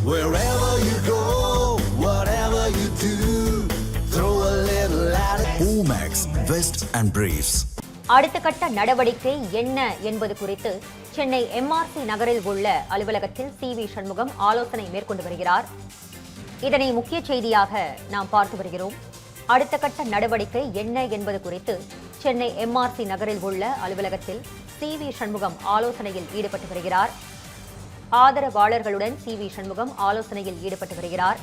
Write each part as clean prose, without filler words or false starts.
Wherever you go, whatever you do, throw a little at it. Omax, Vest and Briefs. அடுத்த கட்ட நடவடிக்கை என்ன என்பது குறித்து சென்னை MRC நகரில் உள்ள அலுவலகத்தில் CV சண்முகம் ஆலோசனை மேற்கொண்டு வருகிறார். இதனை முக்கிய செய்தியாக நாம் பார்த்து வருகிறோம். அடுத்த கட்ட நடவடிக்கை என்ன என்பது குறித்து சென்னை MRC நகரில் உள்ள அலுவலகத்தில் CV சண்முகம் ஆலோசனையில் ஈடுபட்டு வருகிறார். ஆதரவாளர்களுடன் CV சண்முகம் ஆலோசனையில் ஈடுபட்டு வருகிறார்.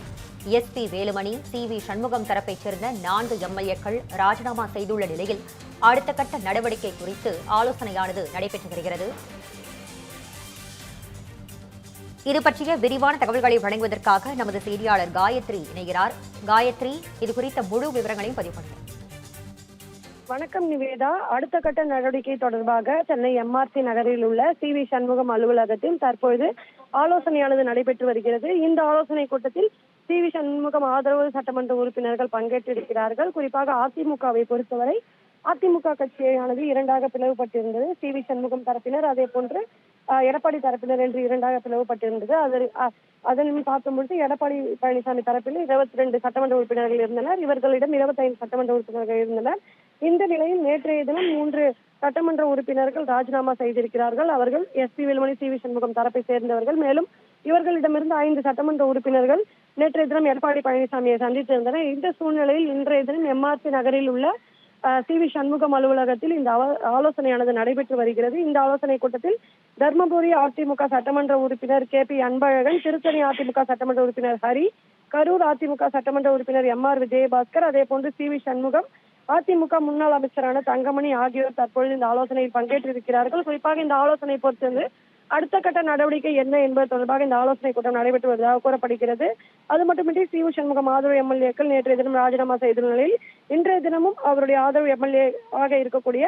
SP வேலுமணி, CV சண்முகம் தரப்பைச் சேர்ந்த 4 MLAக்கள் ராஜினாமா செய்துள்ள நிலையில் அடுத்த கட்ட நடவடிக்கை குறித்து ஆலோசனையானது நடைபெற்று வருகிறது. இது பற்றிய விரிவான தகவல்களை வழங்குவதற்காக நமது செய்தியாளர் காயத்ரி இணைகிறார். காயத்ரி, இது குறித்த முழு விவரங்களையும் பதிவு பண்ணுங்கள். வணக்கம் நிவேதா. அடுத்த கட்ட நடவடிக்கை தொடர்பாக சென்னை MRC நகரில் உள்ள CV சண்முகம் அலுவலகத்தில் தற்பொழுது ஆலோசனையானது நடைபெற்று வருகிறது. இந்த ஆலோசனை கூட்டத்தில் CV சண்முகம் ஆதரவு சட்டமன்ற உறுப்பினர்கள் பங்கேற்றிருக்கிறார்கள். குறிப்பாக அதிமுகவை பொறுத்தவரை அதிமுக கட்சியானது இரண்டாக பிளவுபட்டிருந்தது. CV சண்முகம் தரப்பினர், அதே போன்று எடப்பாடி தரப்பினர் என்று இரண்டாக பிளவுபட்டிருந்தது. அதனையும் பார்க்கும்பொழுது எடப்பாடி பழனிசாமி தரப்பில் 22 சட்டமன்ற உறுப்பினர்கள் இருந்தனர். இவர்களிடம் 25 சட்டமன்ற உறுப்பினர்கள் இருந்தனர். இந்த நிலையில் நேற்றைய தினம் 3 சட்டமன்ற உறுப்பினர்கள் ராஜினாமா செய்திருக்கிறார்கள். அவர்கள் SP வேலுமணி, CV சண்முகம் தரப்பை சேர்ந்தவர்கள். மேலும் இவர்களிடமிருந்து 5 சட்டமன்ற உறுப்பினர்கள் நேற்றைய தினம் எடப்பாடி பழனிசாமியை சந்தித்திருந்தனர். இந்த சூழ்நிலையில் இன்றைய தினம் MRC நகரில் உள்ள CV சண்முகம் அலுவலகத்தில் இந்த ஆலோசனையானது நடைபெற்று வருகிறது. இந்த ஆலோசனை கூட்டத்தில் தர்மபுரி அதிமுக சட்டமன்ற உறுப்பினர் KP அன்பழகன், திருத்தணி அதிமுக சட்டமன்ற உறுப்பினர் ஹரி, கரூர் அதிமுக சட்டமன்ற உறுப்பினர் MR விஜயபாஸ்கர், அதே போன்று CV சண்முகம், அதிமுக முன்னாள் அமைச்சரான தங்கமணி ஆகியோர் தற்பொழுது இந்த ஆலோசனையில் பங்கேற்றிருக்கிறார்கள். குறிப்பாக இந்த ஆலோசனை பொறுத்தது அடுத்த கட்ட நடவடிக்கை என்ன என்பது தொடர்பாக இந்த ஆலோசனை கூட்டம் நடைபெற்று வருவதாக கூறப்படுகிறது. அது மட்டுமின்றி CV சண்முகம் ஆதரவு MLAக்கள் நேற்றைய தினம் ராஜினாமா செய்துள்ள நிலையில் இன்றைய தினமும் அவருடைய ஆதரவு MLA ஆக இருக்கக்கூடிய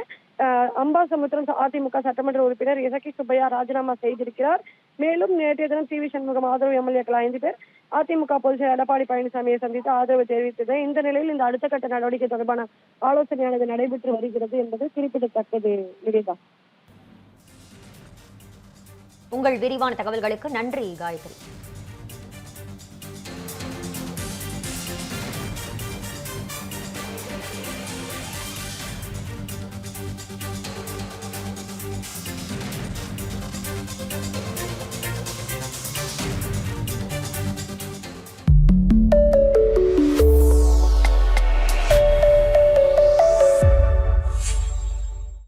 அம்பாசமுத்திரம் அதிமுக சட்டமன்ற உறுப்பினர் இசக்கி சுப்பையா ராஜினாமா செய்திருக்கிறார். மேலும் நேற்றைய தினம் CV சண்முகம் ஆதரவு MLAக்கள் 5 பேர் அதிமுக பொதுச்செயலர் எடப்பாடி பழனிசாமியை சந்தித்து ஆதரவு தெரிவித்தது. இந்த நிலையில் இந்த அடுத்த கட்ட நடவடிக்கை தொடர்பான ஆலோசனையானது நடைபெற்று வருகிறது என்பது குறிப்பிடத்தக்கது. நிவேதா, உங்கள் விரிவான தகவல்களுக்கு நன்றி காயத்ரி.